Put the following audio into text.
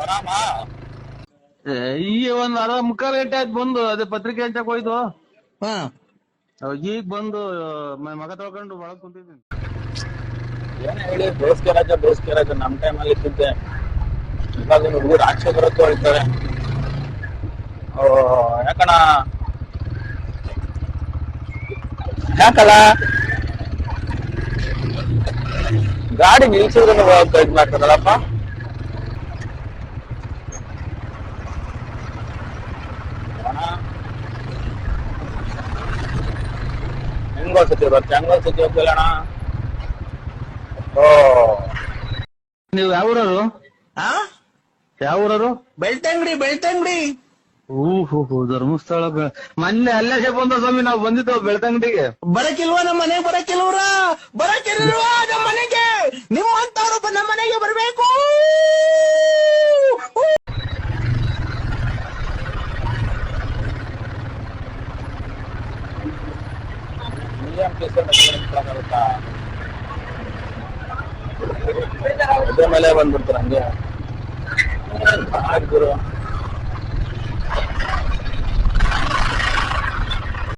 ಆರಾಮ. ಈಗ ಒಂದ್ ಅರ್ಧ ಮುಕ್ಕಾಲು ಗಂಟೆ ಆಯ್ತು ಬಂದು ಅದೇ ಪತ್ರಿಕೆ ಹಂಚಕ್ ಹೋಯ್ತು. ಹಾ ಈಗ ಬಂದು ಮಗ ತೊಳ್ಕೊಂಡು ಒಳಗ್ ಕುಂತಿದ್ದೀನಿ. ಏನ್ ಹೇಳಿ, ಬೇಸಿಗೆ ರಜೆ ನಮ್ ಟೈಮಲ್ಲಿ ಇದ್ದಿದ್ದೆ. ಇವಾಗ ಹುಡುಗರು ಆಚೆ ಬರತ್ತು ಹೇಳ್ತಾರೆ. ಯಾಕಣ ಯಾಕಲ್ಲ ಗಾಡಿ ನಿಲ್ಸಿದ್ರು ಇದ್ ಮಾಡ್ತಾರಲ್ಲಪ್ಪ. ಹೆಂಗೋಸತಿ ಬರುತ್ತೆ, ಹೆಂಗೋಸತಿ ಹೋಗ್ತಿಲ್ಲ ಅಣ್ಣ. ಓ, ನೀವು ಯಾವ ಊರರು? ಆ ಯಾವ ಊರರು? ಬೆಳ್ತಂಗಡಿ. ಹೂ ಧರ್ಮಸ್ಥಳ. ಮೊನ್ನೆ ಅಲ್ಲೇ ಬಂದ ಸ್ವಾಮಿ, ನಾವು ಬಂದಿದ್ದು ಬೆಳ್ತಂಗಡಿಗೆ. ಬರಕಿಲ್ವಾ ನಮ್ಮ ಮನೆಗೆ? ಬರಕಿಲ್ವಾ ನಮ್ಮ ಮನೆಗೆ? ನಿಮ್ಮಂತವ್ರು ನಮ್ಮ ಮನೆಗೆ ಬರ್ಬೇಕು. ಅದೇ ಮೇಲೆ ಬಂದ್ಬಿಡ್ತಾರೆ ಹಂಗೆ. ಗುರು